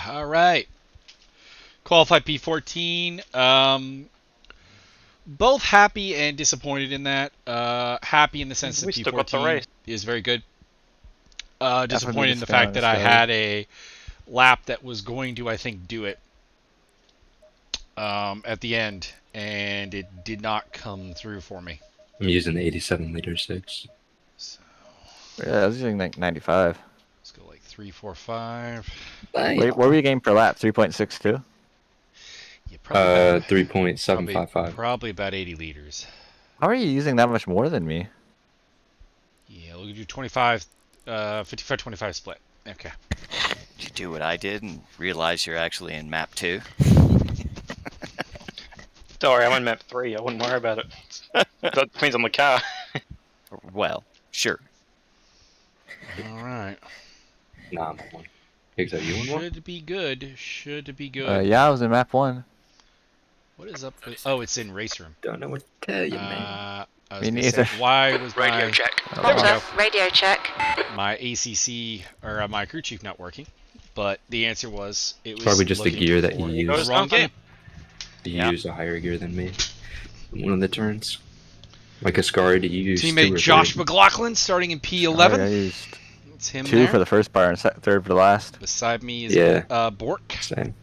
All right. Qualified P14. Both happy and disappointed in that. Happy in the sense that We still got the P14 race. is very good. Definitely Disappointed in the just fact down that I Sky. had a lap that was going to, I think, do it at the end, and it did not come through for me. I'm using the 87 liter 6. So Yeah, I was using like 95. let's go like 3, 4, 5. Wait, what were you getting per lap? 3.62? Yeah, probably 3.755. probably about 80 liters. How are you using that much more than me? Yeah, we'll do 25, 55-25 split. Okay. Did you do what I did and realize you're actually in map 2? Don't worry, I'm on map 3. I wouldn't worry about it. That depends on the car. Well, sure. All right. Nah, I'm on one. Except you on one? Should be good. Should be good. Yeah, I was in map 1. What is up with... Oh, it's in race room. Don't know what to tell you, man. I was Me gonna neither. say, why was Radio my... check. There we go. Radio check. My ACC, or my crew chief not working. But the answer was... It was Probably just the looking gear that for you the use. wrong game. You use a higher gear than me. One of the turns. Like Ascari, do you use Teammate 2 or Josh 3? McLaughlin starting in I P11. used It's him 2 there. for the first bar and 3rd for the last. Beside me is Bork. Same.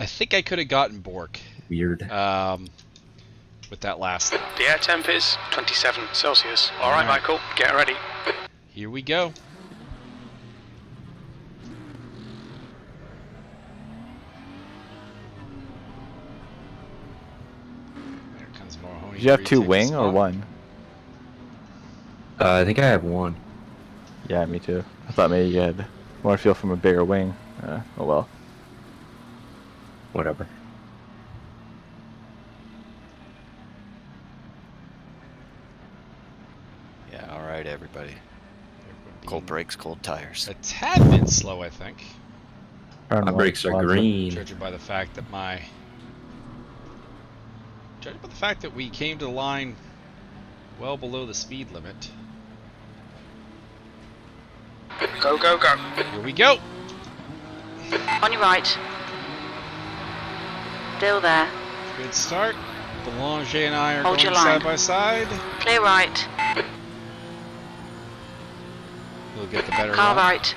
I think I could have gotten Bork Weird. with that last lap. The air temp is 27 Celsius. All right, Michael, get ready. Here we go. There comes Mahoney. Did you have 2 retake the wing or spot. 1? I think I have 1. Yeah, me too. I thought maybe you had more feel from a bigger wing. Oh well. Whatever. Yeah, alright, everybody. Cold brakes, cold tires. A tad bit slow, I think. My brakes are green. Judging by the fact that we came to the line well below the speed limit. Go, go, go. Here we go. On your right. Still there. Good start. Belanger and I are Hold going your line. side by side. Clear right. We'll get the better Car run. right.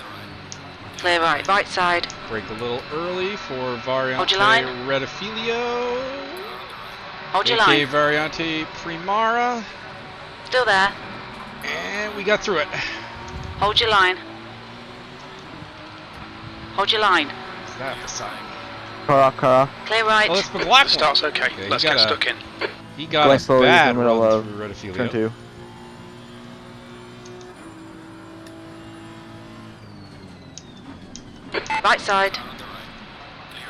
Clear right. Right side. Break a little early for Variante Hold your line. Redifilio. Hold your AK line. Variante Primara. Still there. And we got through it. Hold your line. Hold your line. Is that the sign? Car off. Clear right. Oh, that's McLaughlin. The start's okay. Okay, Let's you get gotta- stuck in. He got Going a slowly in bad the middle run of through Redifilio. turn 2. Right side.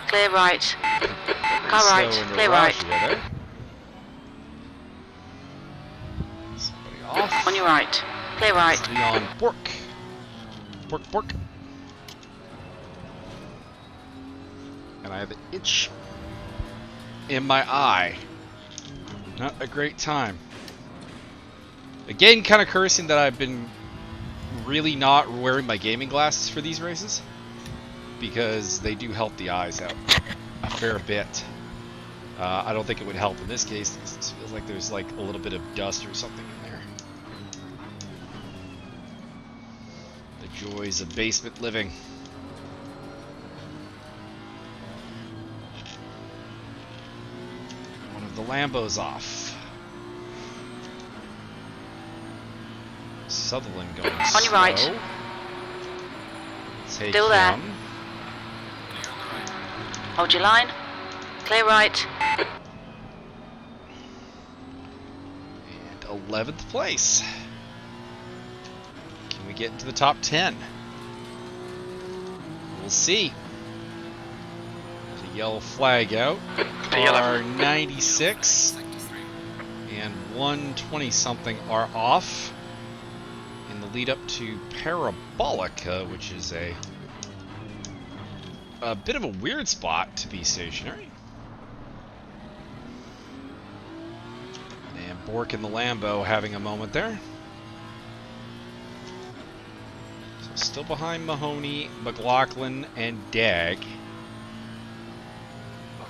Clear right. Car Slow right. into Clear Raj right. there. Somebody off. On your right. Clear right. Leon Bork. Bork. And I have an itch in my eye. Not a great time. Again, kind of cursing that I've been really not wearing my gaming glasses for these races, because they do help the eyes out a fair bit. I don't think it would help in this case. It feels like there's like a little bit of dust or something in there. The joys of basement living. One of the Lambos off. Sutherland going On your right. slow. Take Still there. him. Hold your line. Clear right. And 11th place. Can we get into the top 10? We'll see. The yellow flag out. Car 96 and 120 something are off in the lead up to Parabolica, which is a bit of a weird spot to be stationary. And Bork and the Lambo having a moment there. So still behind Mahoney, McLaughlin, and Dag.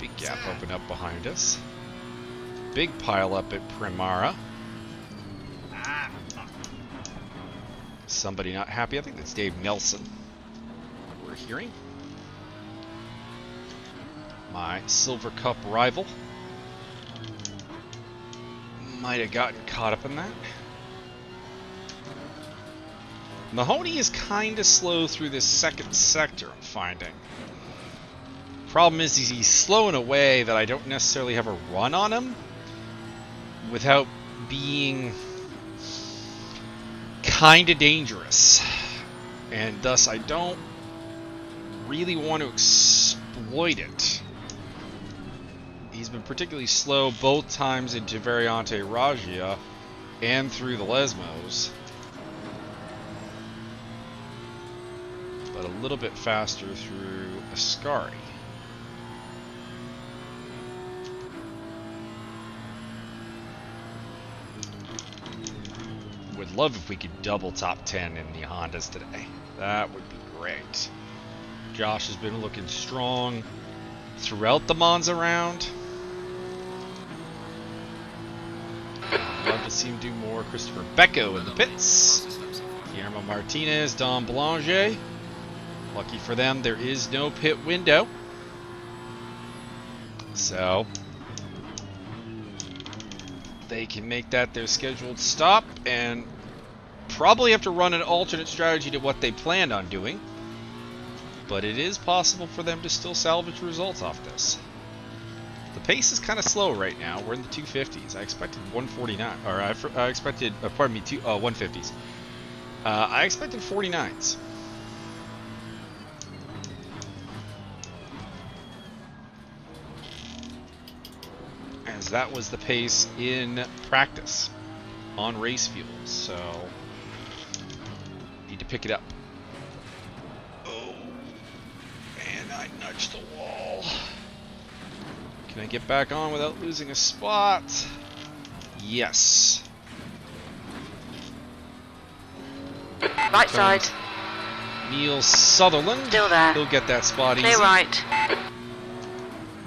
Big gap open up behind us. Big pile up at Primara. Somebody not happy. I think that's Dave Nelson. We're hearing. My Silver Cup rival. Might have gotten caught up in that. Mahoney is kind of slow through this second sector, I'm finding. Problem is he's slow in a way that I don't necessarily have a run on him without being kind of dangerous. And thus I don't really want to exploit it. He's been particularly slow both times into Variante Raggia and through the Lesmos. But a little bit faster through Ascari. Would love if we could double top 10 in the Hondas today. That would be great. Josh has been looking strong throughout the Monza round. Love to see him do more. Christopher Becco in the pits. Guillermo Martinez, Dom Blanger. Lucky for them, there is no pit window. So they can make that their scheduled stop and probably have to run an alternate strategy to what they planned on doing. But it is possible for them to still salvage results off this. The pace is kind of slow right now. We're in the 250s. I expected 149, or I expected, pardon me, 150s. I expected 49s. As that was the pace in practice on race fuels, so need to pick it up. Oh, and I nudged the wall. Can I get back on without losing a spot? Yes. Right side. Neil Sutherland. Still there. He'll get that spot easy. Clear right.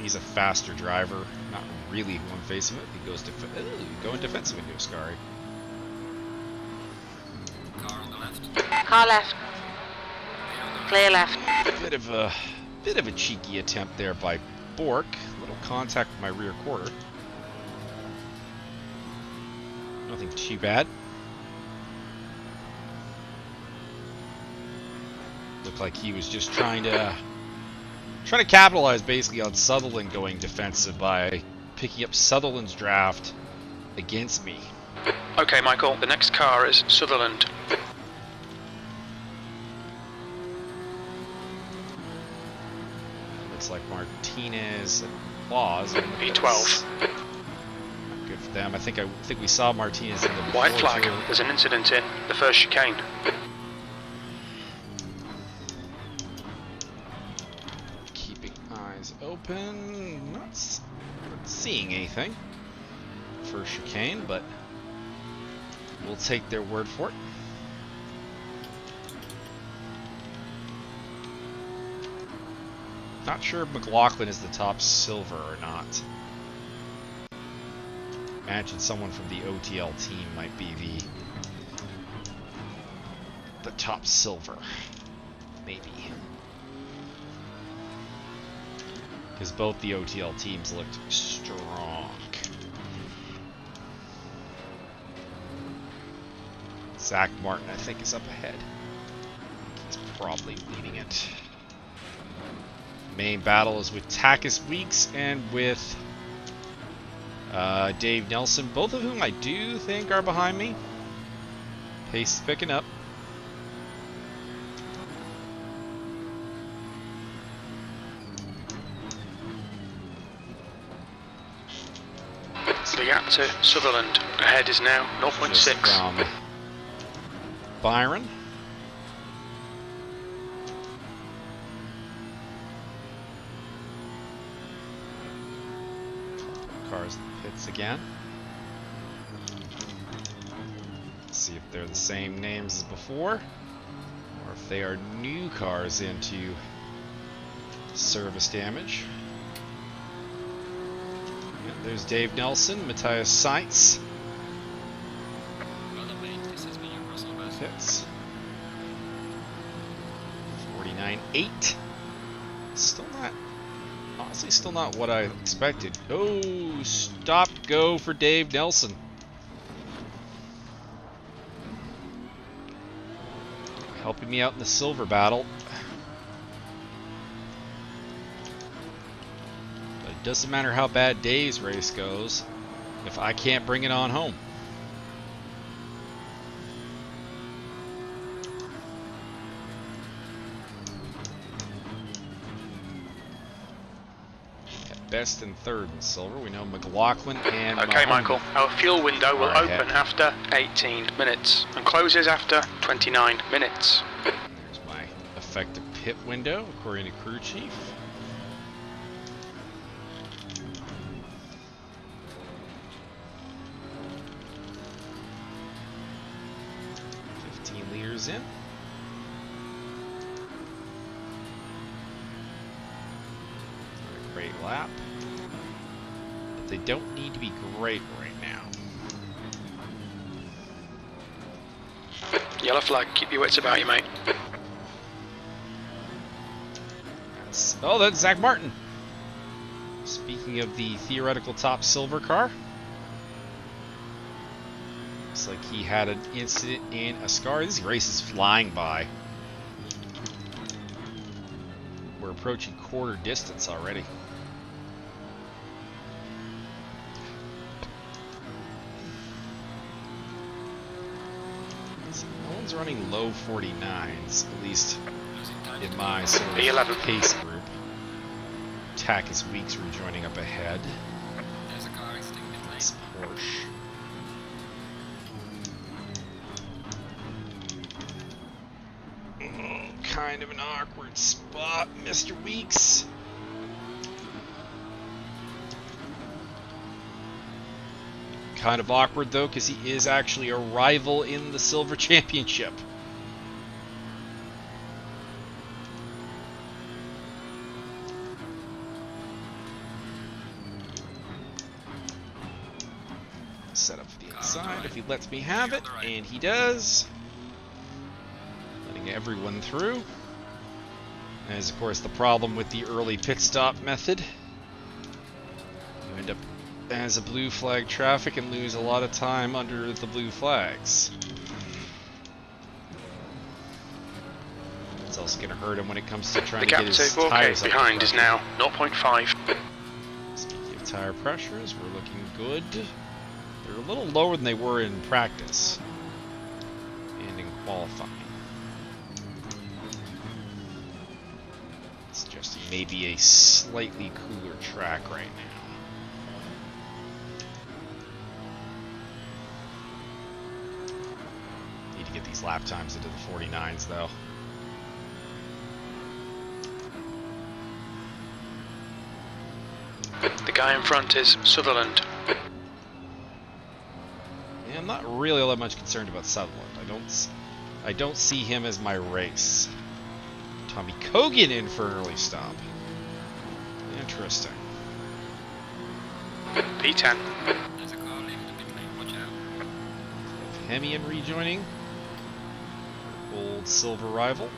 He's a faster driver. Not really who I'm facing with. He goes going defensive into Ascari. Car left. Clear left. Bit of a cheeky attempt there by Bork. Little contact with my rear quarter. Nothing too bad. Looked like he was just trying to capitalize basically on Sutherland going defensive by picking up Sutherland's draft against me. Okay, Michael, the next car is Sutherland. Looks like Martinez and Claus. P12. Good for them. I think we saw Martinez in the White flag. There's an incident in the first chicane. Keeping eyes open. Not seeing anything for chicane, but we'll take their word for it. Not sure if McLaughlin is the top silver or not. Imagine someone from the OTL team might be the top silver. Maybe. Because both the OTL teams looked strong. Zach Martin, I think, is up ahead. He's probably leading it. Main battle is with Takis Weeks and with Dave Nelson, both of whom I do think are behind me. Pace is picking up. The gap to Sutherland ahead is now 0.6. From Byron. Cars in the pits again. Let's see if they're the same names as before, or if they are new cars into service damage. Yeah, there's Dave Nelson, Matthias Seitz. Hits. 49.8. Still not, honestly, still not what I expected. Oh, stop go for Dave Nelson. Helping me out in the silver battle. But it doesn't matter how bad Dave's race goes if I can't bring it on home. Best and third in silver. We know McLaughlin and Okay, Mahoney. Michael. Our fuel window will Alright, open after 18 minutes and closes after 29 minutes. There's my effective pit window, according to crew chief. Liters in. Great lap. But they don't need to be great right now. Yellow flag, keep your wits about you, mate. Oh, that's Zach Martin. Speaking of the theoretical top silver car. Looks like he had an incident in a scar. This race is flying by. We're approaching quarter distance already. So no one's running low 49s, at least in my sort of E11 pace group. Takis Weeks rejoining up ahead. Nice Porsche. Kind of an awkward spot, Mr. Weeks. Kind of awkward though, because he is actually a rival in the Silver Championship. Set up for the inside if he lets me have it, and he does. Letting everyone through. That is, of course, the problem with the early pit stop method. You end up as a blue flag traffic and lose a lot of time under the blue flags. It's also going to hurt him when it comes to trying The to gap get his to tires up. behind is now 0.5. Speaking of tire pressures, we're looking good. They're a little lower than they were in practice and in qualifying. Suggesting maybe a slightly cooler track right now. Need to get these lap times into the 49s though. The guy in front is Sutherland. Yeah, I'm not really all that much concerned about Sutherland. I don't see him as my race. Tommy Kogan in for an early stop. Interesting. P10. Hemian rejoining. Old silver rival.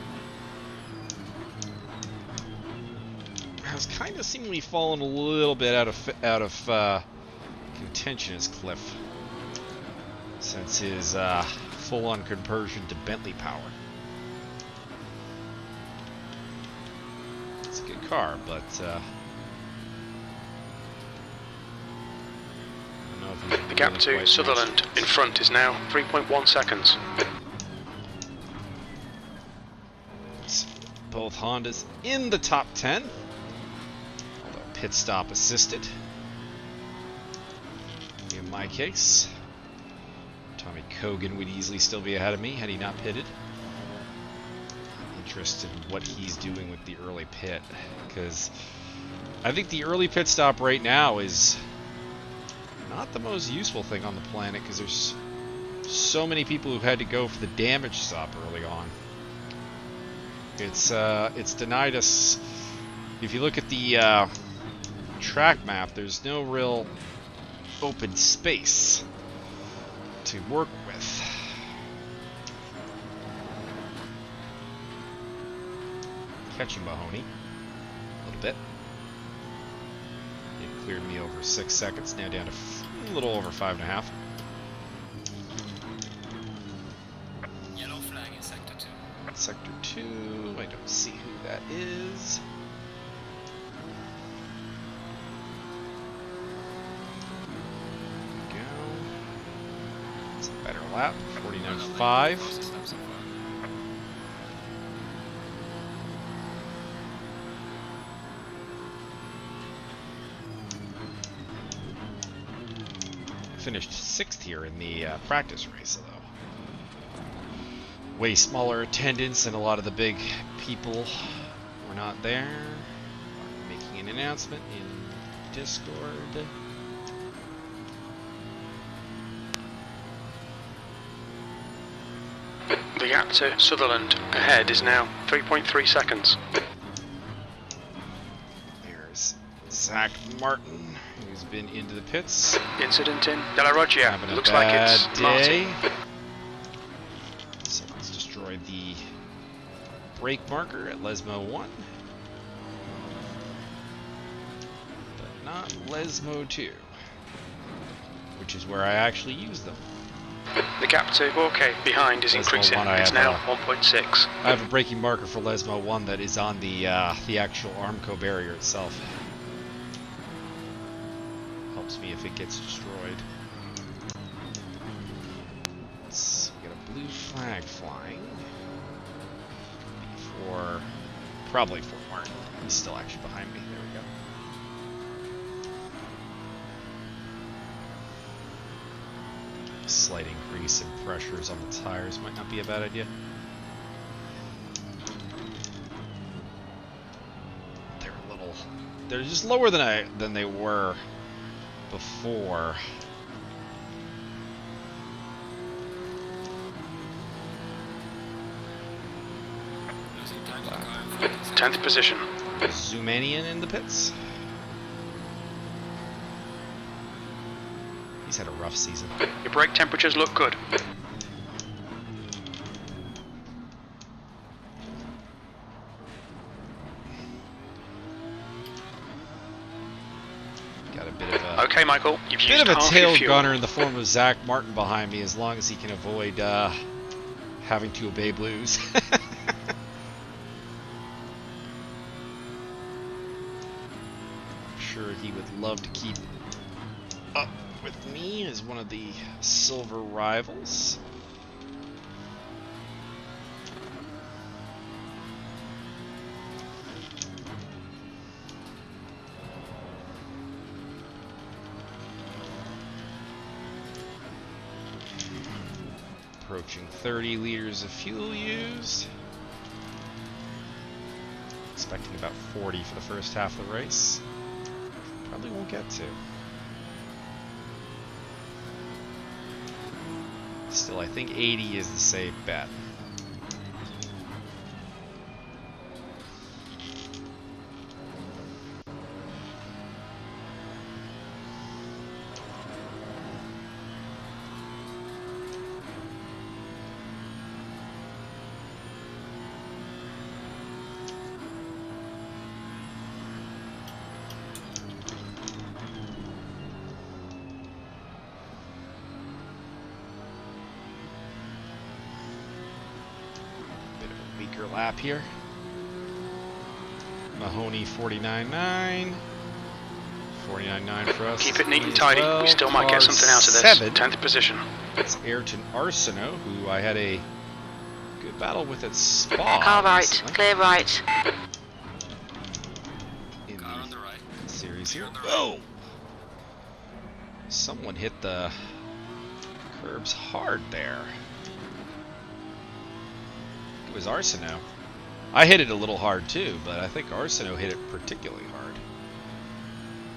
Has kind of seemingly fallen a little bit out of contention as Cliff since his full-on conversion to Bentley power. It's a good car, but I don't know if he's The gap really to quite Sutherland mastered in this. front is now 3.1 seconds. It's both Hondas in the top 10, although pit stop assisted. In my case, Tommy Kogan would easily still be ahead of me had he not pitted. I'm interested in what he's doing with the early pit, because I think the early pit stop right now is not the most useful thing on the planet, because there's so many people who've had to go for the damage stop early on. It's denied us. If you look at the track map, there's no real open space to work with. Catching Mahoney a little bit. It cleared me over 6 seconds, now down to a little over 5.5. Yellow flag in sector 2. Sector 2, I don't see who that is. There we go. It's a better lap, 49.5. Closest lap so far. Finished 6th here in the practice race, though. Way smaller attendance, and a lot of the big people were not there. Making an announcement in Discord. The gap to Sutherland ahead is now 3.3 seconds. There's Zach Martin, who's been into the pits. Incident in Della Roggia. Having a Looks like it's bad Marty. day. Someone's destroyed the brake marker at Lesmo 1. But not Lesmo 2. Which is where I actually use them. The gap to Borke behind is Lesmo increasing. 1 I It's have now 1.6. I have a braking marker for Lesmo 1 that is on the actual Armco barrier itself. Helps me if it gets destroyed. Let's get a blue flag flying. Probably for Martin. He's still actually behind me. There we go. Slight increase in pressures on the tires might not be a bad idea. They're just lower than they were before. Losing time to the car in front is 10th position. Zoomanian in the pits. He's had a rough season. Your brake temperatures look good. Got a bit of a Okay, Michael, you've bit used of a half tail your fuel. gunner in the form of Zach Martin behind me, as long as he can avoid having to obey blues. I'm sure he would love to keep up with me as one of the silver rivals. Approaching 30 liters of fuel used. Expecting about 40 for the first half of the race. Probably won't get to. Still, I think 80 is the safe bet. Lap here. Mahoney 49.9. 49.9 for us. Keep it neat and tidy. Well. We still might get Car something out of this. 7. 10th position. It's Ayrton Arsenault, who I had a good battle with at Spa. Car right, recently clear right. in car on the right. the series here. On the right. Oh! Someone hit the curbs hard there. It was Arsenault. I hit it a little hard too, but I think Arsenault hit it particularly hard.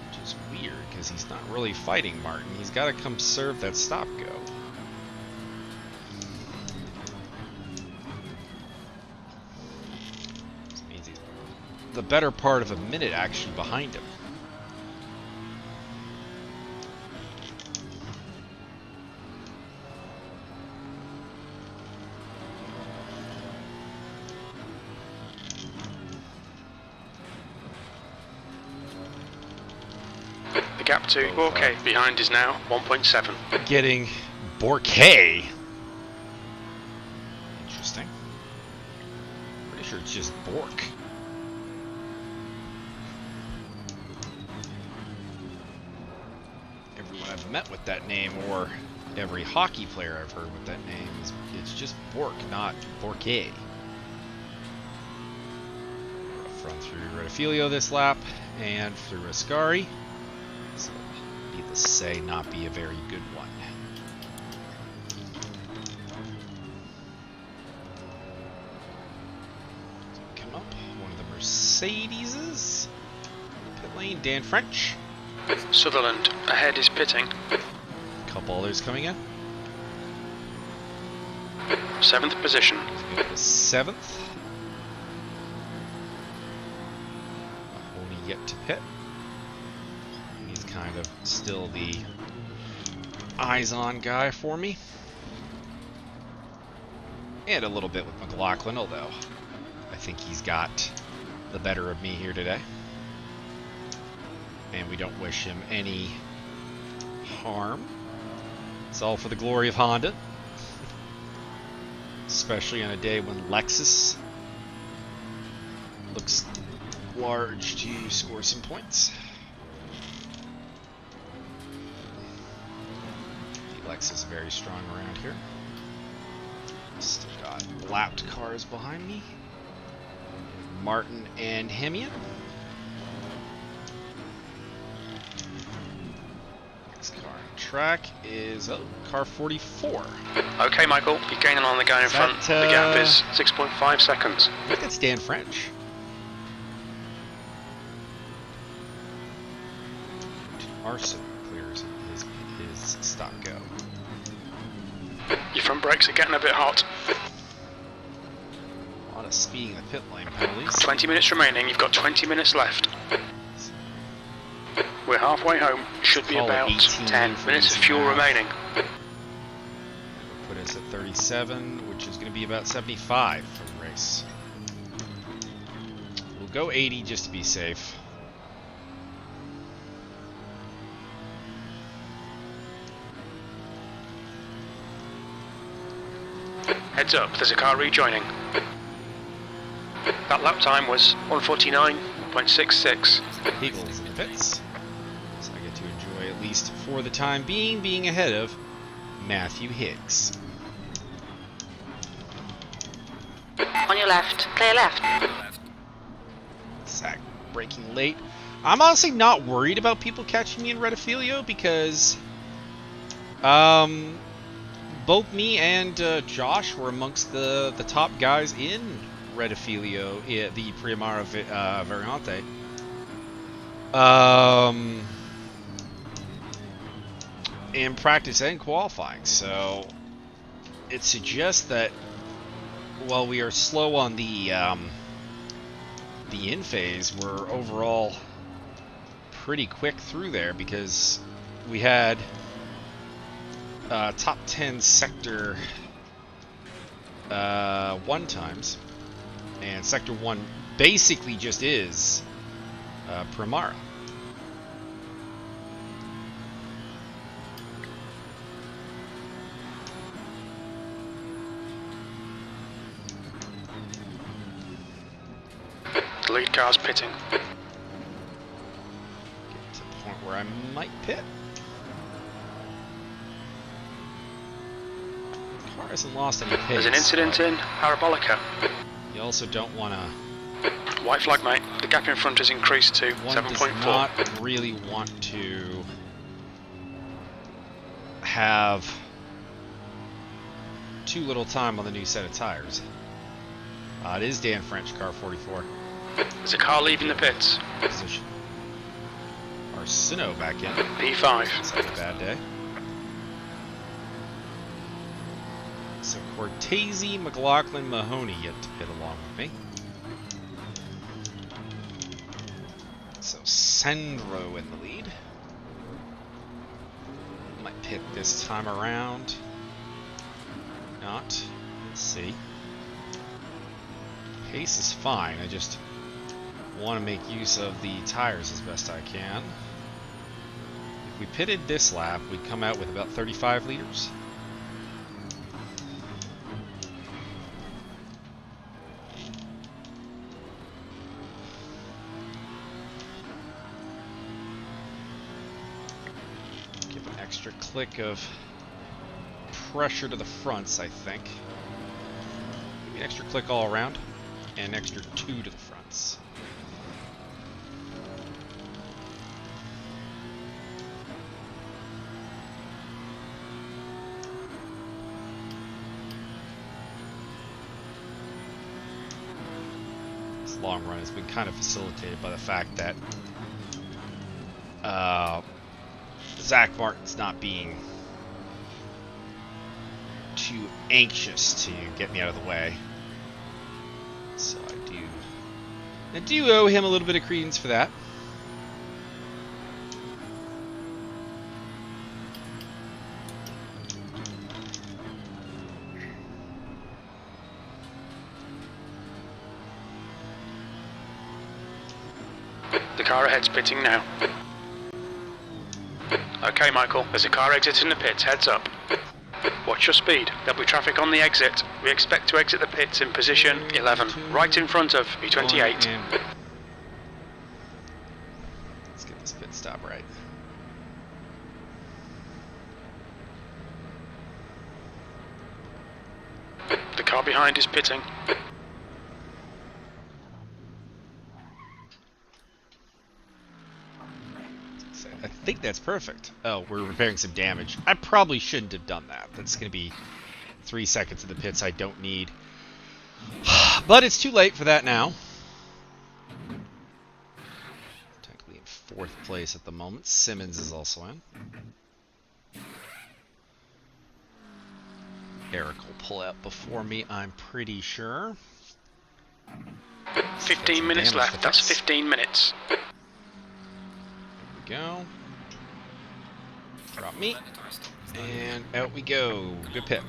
Which is weird, because he's not really fighting Martin. He's got to come serve that stop-go. This means he's the better part of a minute actually behind him. gap to Both, Borquet behind is now 1.7. Getting Borquet. Interesting. Pretty sure it's just Bork. Everyone I've met with that name, or every hockey player I've heard with that name, it's just Bork, not Borquet. Front through Redifilio this lap, and through Ascari. So, needless to say, not be a very good one. Come up, one of the Mercedeses. Pit lane, Dan French. Sutherland ahead is pitting. A couple others coming in. 7th position. The 7th. Mahoney yet to pit. He's kind of still the eyes-on guy for me. And a little bit with McLaughlin, although I think he's got the better of me here today. And we don't wish him any harm. It's all for the glory of Honda. Especially on a day when Lexus looks large to score some points. The Lexus is very strong around here. Still got lapped cars behind me. Martin and Hemian. Next car on track is car 44. Okay, Michael, you're gaining on the guy in front. The gap is 6.5 seconds. I think that's Dan French. Arson clears his stop go. Your front brakes are getting a bit hot. A lot of speeding in the pit lane penalties. 20 minutes remaining. You've got 20 minutes left. We're halfway home. Should be Call it about 18 10 for minutes these of fuel now. remaining. Put us at 37, which is going to be about 75 for the race. We'll go 80 just to be safe. Heads up, there's a car rejoining. That lap time was 1:49.66. Eagles in the pits. So I get to enjoy, at least for the time being ahead of Matthew Higgs. On your left. Clear left. Zach braking late. I'm honestly not worried about people catching me in Redifilio because both me and Josh were amongst the top guys in Redifilio, the Primera Variante. In practice and qualifying, so it suggests that while we are slow on the in phase, we're overall pretty quick through there because we had top 10 sector 1 times, and sector 1 basically just is Primera. The lead car's pitting. Get to the point where I might pit. The car hasn't lost any pace. There's an incident but in Parabolica. You also don't want to. White flag, mate. The gap in front has increased to One does 7.4. not really want to have too little time on the new set of tires. It is Dan French, car 44. There's a car leaving the pits. Position. Arsino back in. P5. It's had a bad day. So Cortese, McLaughlin, Mahoney yet to pit along with me. So Sandro in the lead. Might pit this time around. Not. Let's see. Pace is fine. I just want to make use of the tires as best I can. if we pitted this lap, we'd come out with about 35 liters. Give an extra click of pressure to the fronts, I think. Maybe an extra click all around, and an extra 2 to the fronts. This long run has been kind of facilitated by the fact that Zach Martin's not being too anxious to get me out of the way. So I do owe him a little bit of credence for that. The car ahead's pitting now. Okay, Michael, there's a car exiting the pits, heads up. Watch your speed. There'll be traffic on the exit. We expect to exit the pits in position 11, right in front of V28. Let's get this pit stop right. The car behind is pitting. I think that's perfect. Oh, we're repairing some damage. I probably shouldn't have done that. That's going to be 3 seconds in the pits I don't need. But it's too late for that now. Technically in 4th place at the moment. Simmons is also in. Eric will pull out before me, I'm pretty sure. 15 minutes left. That's 15 minutes. Go. Drop me. And out we go. Good pit.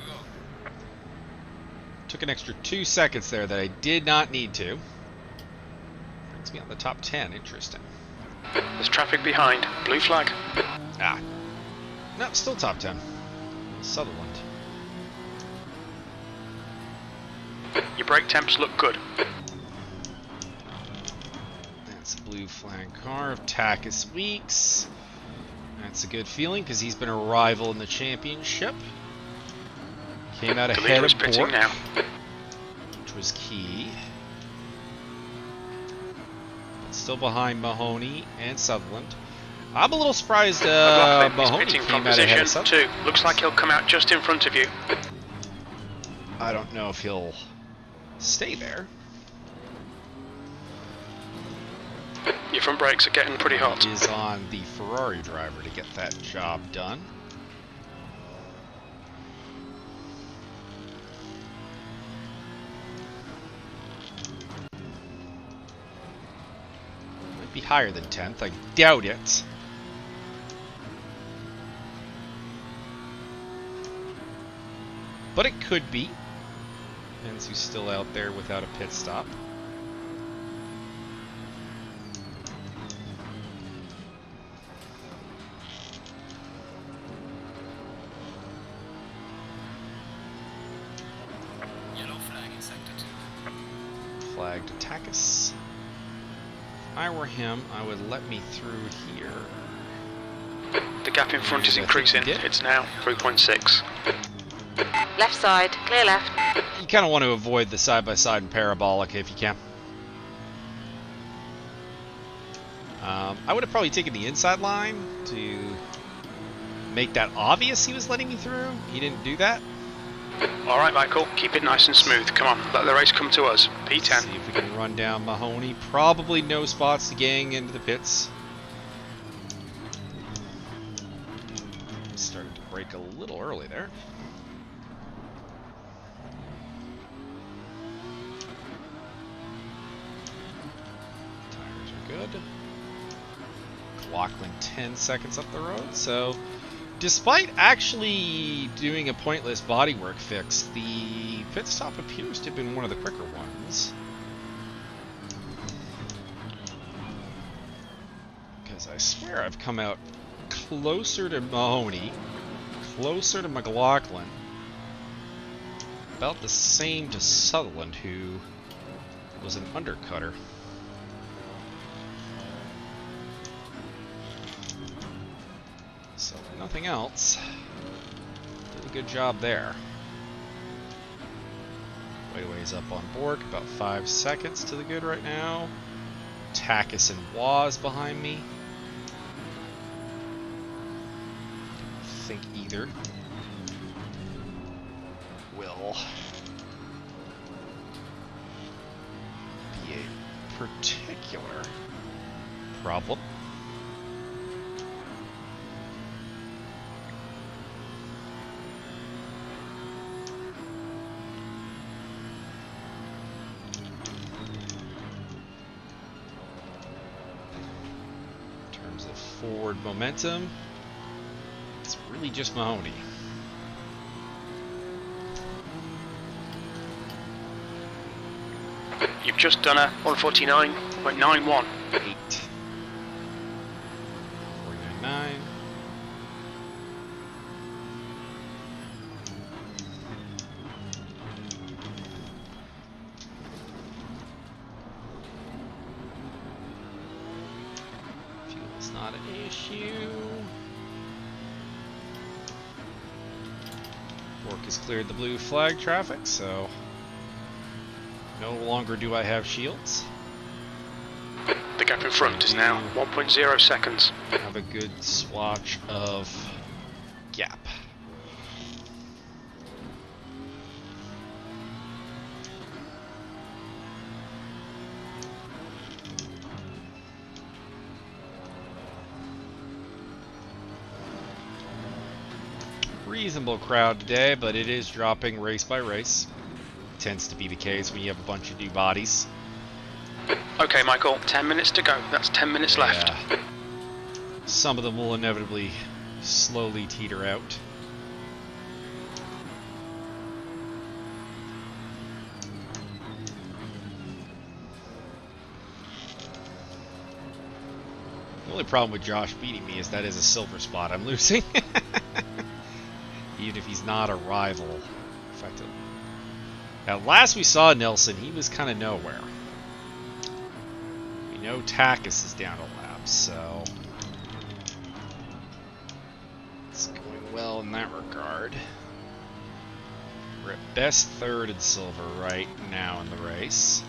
Took an extra 2 seconds there that I did not need to. Brings me on the top 10. Interesting. There's traffic behind. Blue flag. Ah. No, still top 10. Sutherland. Your brake temps look good. That's a blue flag car of Takis Weeks. That's a good feeling because he's been a rival in the championship. Came out The ahead leader is of pitting Bork, now. which was key. But still behind Mahoney and Sutherland. I'm a little surprised McLaughlin is Mahoney pitting came from out ahead position of Sutherland. 2. Looks like he'll come out just in front of you. I don't know if he'll stay there. Your front brakes are getting pretty hot. Is on the Ferrari driver to get that job done. Might be higher than 10th. I doubt it. But it could be. Depends who's still out there without a pit stop. Yellow flag in sector 2. Flag to Takis. If I were him, I would let me through here. The gap in front is I think increasing. he did. It's now 3.6. Left side, clear left. You kind of want to avoid the side-by-side and parabolic if you can. I would have probably taken the inside line to make that obvious he was letting me through. He didn't do that. Alright, Michael, keep it nice and smooth. Come on, let the race come to us. P10. See if we can run down Mahoney. Probably no spots to gang into the pits. Started to break a little early there. Tires are good. Lachlan 10 seconds up the road, so despite actually doing a pointless bodywork fix, the pit stop appears to have been one of the quicker ones. Because I swear I've come out closer to Mahoney, closer to McLaughlin, about the same to Sutherland, who was an undercutter. So, nothing else. Did a good job there. Quite a ways up on board, about 5 seconds to the good right now. Takis and Waz behind me. Don't think either will be a particular problem. Forward momentum, it's really just Mahoney. You've just done a 149.91. 8. 499. Fuel's not an issue. Bork has cleared the blue flag traffic, so no longer do I have shields. The gap in front is now 1.0 seconds. Have a good swatch of gap. Reasonable crowd today, but it is dropping race by race. Tends to be the case when you have a bunch of new bodies. Okay, Michael, 10 minutes to go. That's 10 minutes left. Yeah. Some of them will inevitably slowly teeter out. The only problem with Josh beating me is that is a silver spot I'm losing. Even if he's not a rival, effectively. At last we saw Nelson, he was kind of nowhere. We know Takis is down a lap, so it's going well in that regard. We're at best third in silver right now in the race.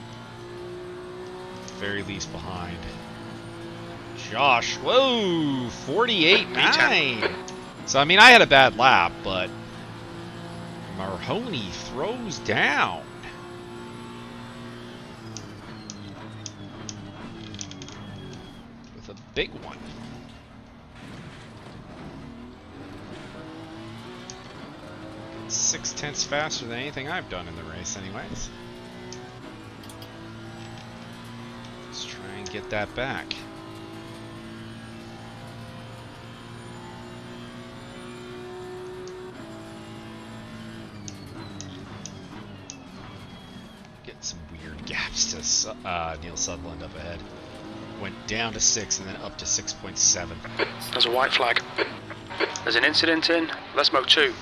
At the very least behind Josh. Whoa, 48.9. So, I mean, I had a bad lap, but Mahoney throws down. With a big one. It's 0.6 faster than anything I've done in the race, anyways. Let's try and get that back. Some weird gaps to Neil Sutherland up ahead. Went down to 6 and then up to 6.7. There's a white flag. There's an incident in Lesmo 2.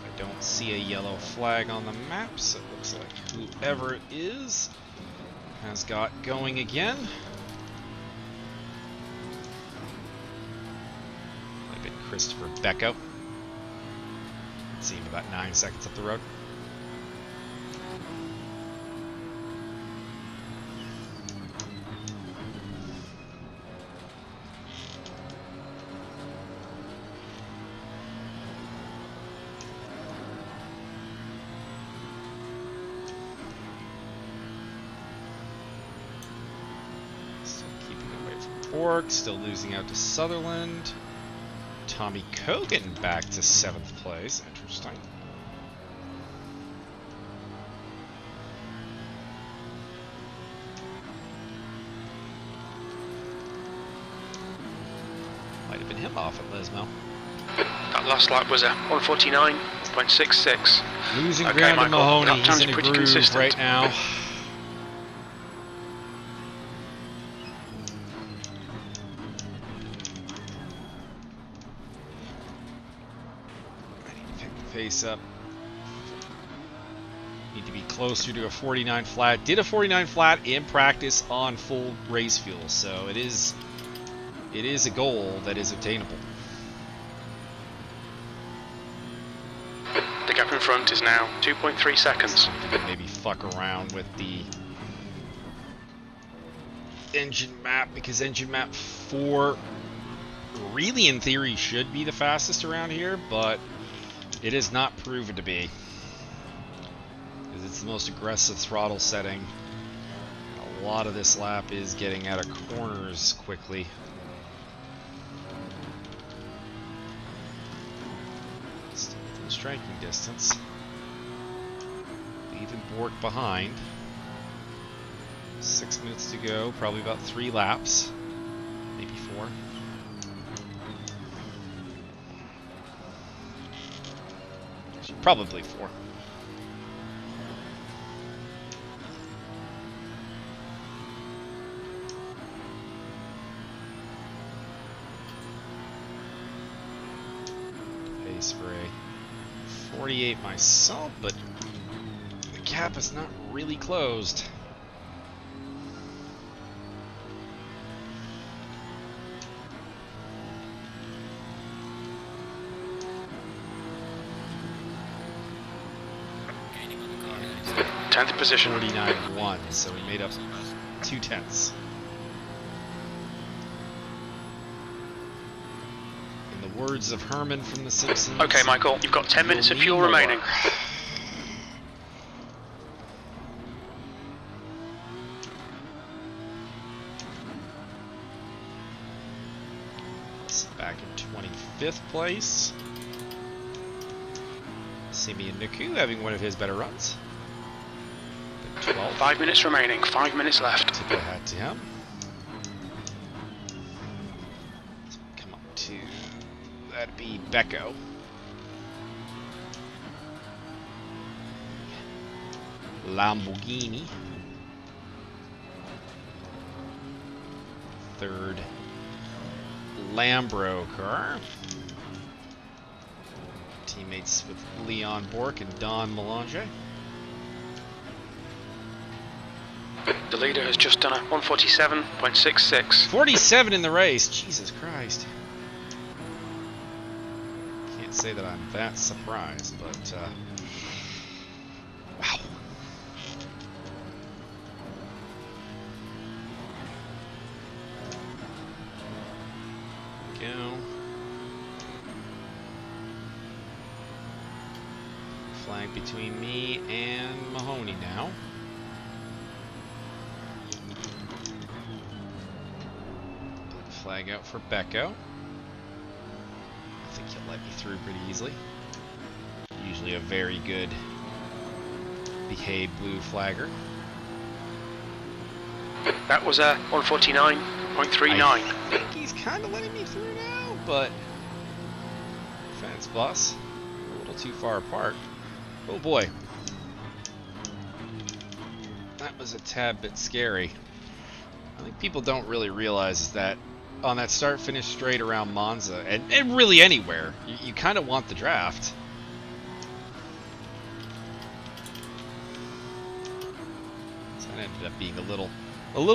I don't see a yellow flag on the map, so it looks like whoever it is has got going again. Might have been Christopher Becco. See him about 9 seconds up the road. Bork, still losing out to Sutherland. Tommy Kogan back to 7th place. Interesting. Might have been him off at Lesmo. That last lap was a 149.66. Losing Okay, ground to Michael, Mahoney. lap He's times in a pretty groove consistent. right now. pace up. Need to be closer to a 49 flat. Did a 49 flat in practice on full race fuel, so it is a goal that is obtainable. The gap in front is now 2.3 seconds. Maybe fuck around with the engine map, because engine map 4 really in theory should be the fastest around here, but it is not proven to be, because it's the most aggressive throttle setting. A lot of this lap is getting out of corners quickly. Still within striking distance. Leaving Bork behind. 6 minutes to go, probably about 3 laps, maybe 4. Probably 4. Pace for a 48 myself, but the gap is not really closed. Gaining on the car ahead. 10th position. 49.1, so we made up 2/10. In the words of Herman from The Simpsons. Okay, Michael, you've got 10 minutes of you'll fuel need more. remaining. It's back in 25th place. Simeon Nuku having one of his better runs. 12. 5 minutes remaining. 5 minutes left. Tip of hat to him. So come up to, that'd be Becco. Lamborghini. Third Lambro car. Teammates with Leon Bork and Don Melange. The leader has just done a 147.66. 47 in the race. Jesus Christ. Can't say that I'm that surprised, but wow. Go. Flag between me and Mahoney now. Flag out for Becco. I think he'll let me through pretty easily. Usually a very good behaved blue flagger. That was a 149.39. I think he's kind of letting me through now, but fence boss, a little too far apart. Oh boy. That was a tad bit scary. I think people don't really realize that on that start-finish straight around Monza, and really anywhere, you kind of want the draft. So that ended up being a little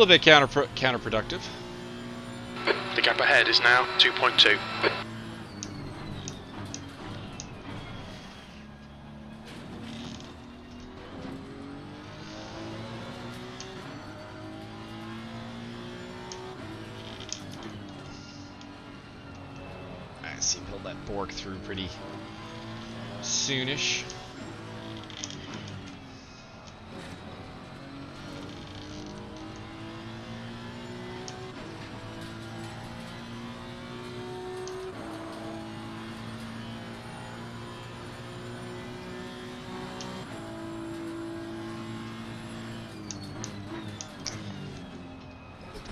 bit counterproductive. The gap ahead is now 2.2. I see he'll let Bork through pretty soonish.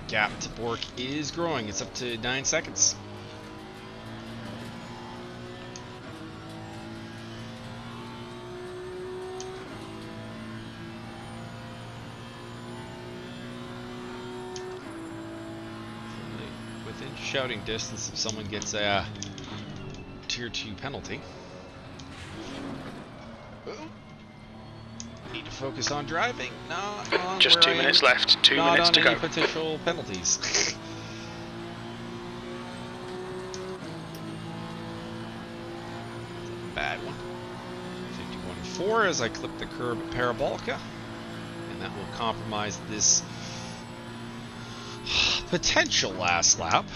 Gap to Bork is growing. It's up to 9 seconds. Within shouting distance if someone gets a tier 2 penalty. Focus on driving, not on Just where 2 I am, minutes left. 2 not minutes on to any go. potential penalties. Bad one. 51.4 as I clip the curb at Parabolica. And that will compromise this potential last lap.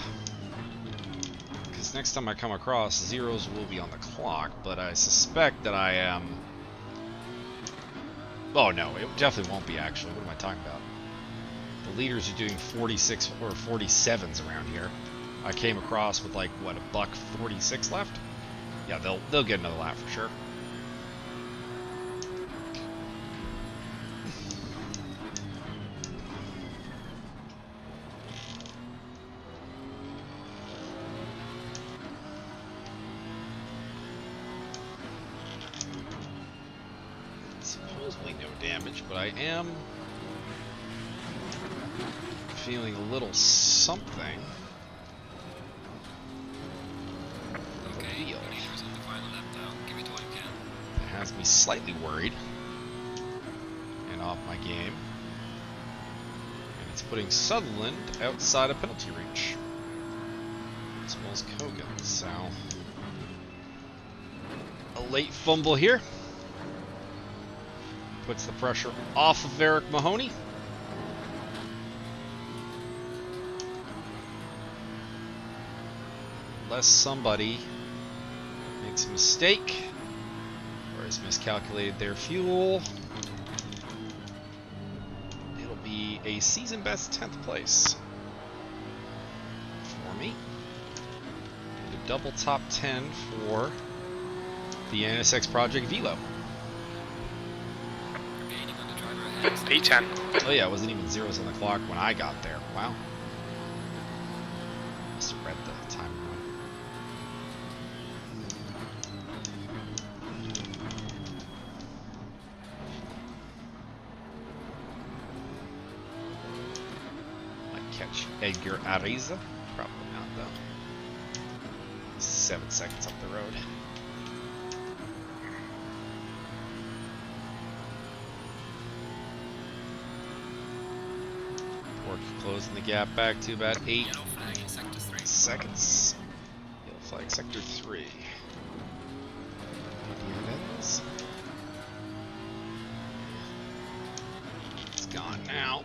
Because next time I come across, zeros will be on the clock, but I suspect that I am... Oh no, it definitely won't be actually. What am I talking about? The leaders are doing 46 or 47s around here. I came across with like, what, a buck 46 left? Yeah, they'll get another lap for sure. Supposedly no damage, but I am feeling a little something. Okay, the leader's on the final lap now. Give it all you can. It has me slightly worried and off my game. And it's putting Sutherland outside of penalty reach, as well as Kogan. So, a late fumble here puts the pressure off of Eric Mahoney. Unless somebody makes a mistake or has miscalculated their fuel, it'll be a season best 10th place for me. And a double top 10 for the NSX Project Velo. Gaining on the driver ahead. P10. Oh yeah, it wasn't even zeros on the clock when I got there. Wow. Must have read the time wrong. Might catch Edgar Ariza. Probably not though. 7 seconds up the road. Closing the gap back to about 8 Yellow flag in sector 3. seconds. Yellow flag sector 3. Here it is. It's gone now.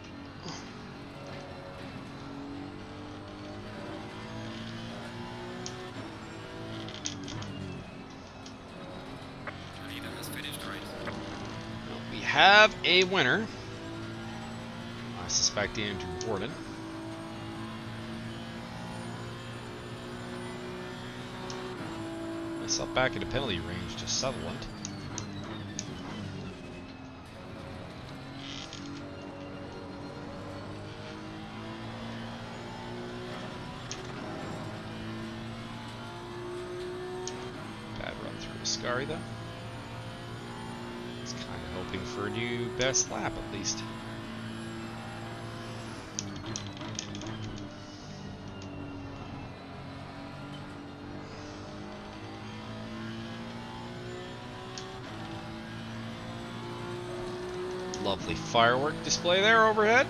The leader has finished right. We have a winner. I suspect Andrew Warden. Myself back at a penalty range to Sutherland. Bad run through Ascari though. It's kind of hoping for a new best lap at least. Lovely firework display there overhead.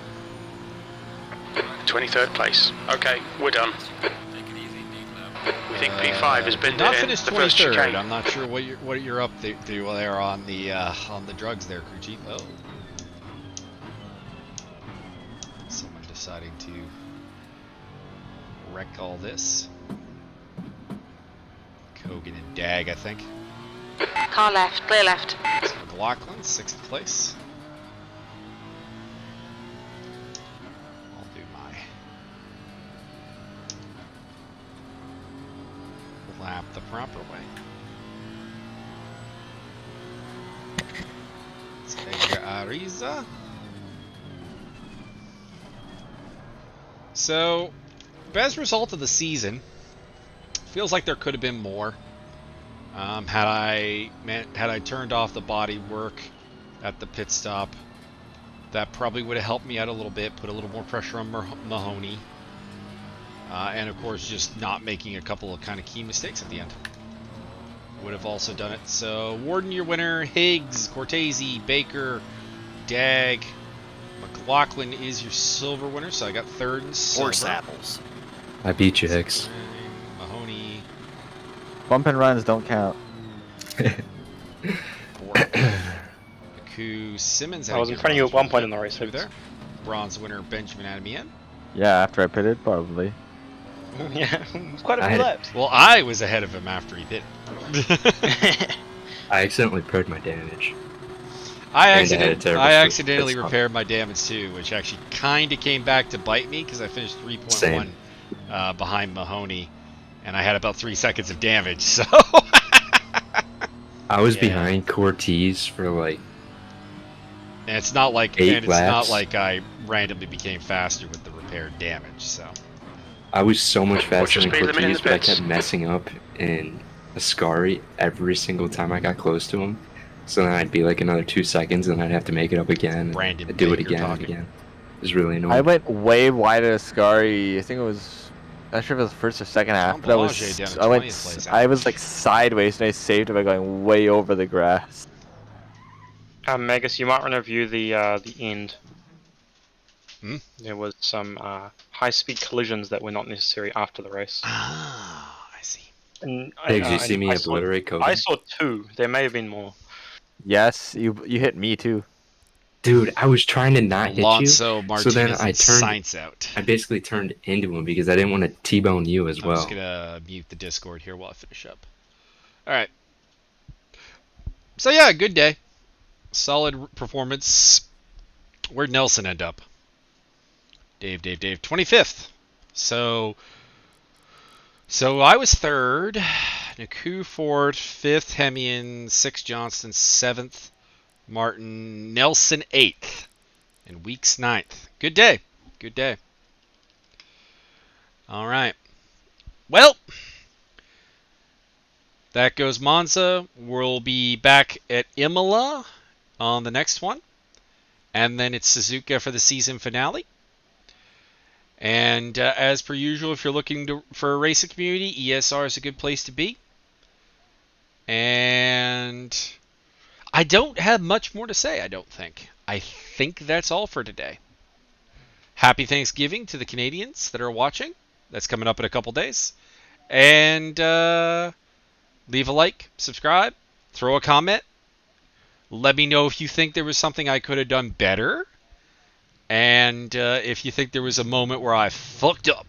23rd place. Okay, we're done. Take it easy, Nick now. We think P5 has been Did not in finish the first 23rd. chicane. I'm not sure what you're up to there on the drugs there, crew chief. Oh, someone deciding to wreck all this. Kogan and Dag, I think. Car left, clear left. So McLaughlin, 6th place. I'll do my lap the proper way. It's Edgar Ariza. So, best result of the season. Feels like there could have been more. Had I turned off the body work at the pit stop, that probably would have helped me out a little bit, put a little more pressure on Mahoney, and of course just not making a couple of kind of key mistakes at the end. Would have also done it. So Warden, your winner. Higgs, Cortese, Baker, Dag. McLaughlin is your silver winner, so I got third and silver. Horse apples. I beat you, Hicks. Mahoney. Bump and runs don't count. Ku Simmons. I was in front of you at one point in the race. Through there. Bronze winner Benjamin Adamian. Yeah, after I pitted, probably. Yeah, quite a I few had- laps. Well, I was ahead of him after he hit. I accidentally proved my damage. I And I had a terrible accidentally pit stop. repaired my damage too, which actually kind of came back to bite me because I finished 3.1 Same. behind Mahoney, and I had about 3 seconds of damage. So I was Yeah. behind Cortez for like and it's not like 8 laps. I randomly became faster with the repaired damage. So I was so much Watch faster your than speed limit in Cortez, the but I pits. kept messing up in Ascari every single time I got close to him. So then I'd be like another 2 seconds, and I'd have to make it up again. Brandon I'd do it Baker again talking. and again. It was really annoying. I went way wide at Ascari. I think it was. I'm not sure if it was first or second half, Jean but I was. Boulanger down in I went. 20th place. I was like sideways, and I saved it by going way over the grass. Megas, you might want to review the end. Hmm? There was some high-speed collisions that were not necessary after the race. Ah, I see. And Hey, did you see me I saw- obliterate Kobe? I saw 2. There may have been more. Yes, you hit me too. Dude, I was trying to not hit you. Alonso Martinez then I and turned- Sainz out. I basically turned into him because I didn't want to T-bone you as I'm well. just gonna mute the Discord here while I finish up. All right. So yeah, good day. Solid performance. Where'd Nelson end up? Dave. 25th. So I was third. Naku fourth, fifth Hemian, sixth Johnston, seventh Martin, Nelson eighth, and Weeks ninth. Good day. Good day. All right. Well, that goes Monza. We'll be back at Imola on the next one. And then it's Suzuka for the season finale. And as per usual, if you're looking for a racing community, ESR is a good place to be. And I don't have much more to say, I don't think. I think that's all for today. Happy Thanksgiving to the Canadians that are watching. That's coming up in a couple days. And leave a like, subscribe, throw a comment. Let me know if you think there was something I could have done better. And if you think there was a moment where I fucked up.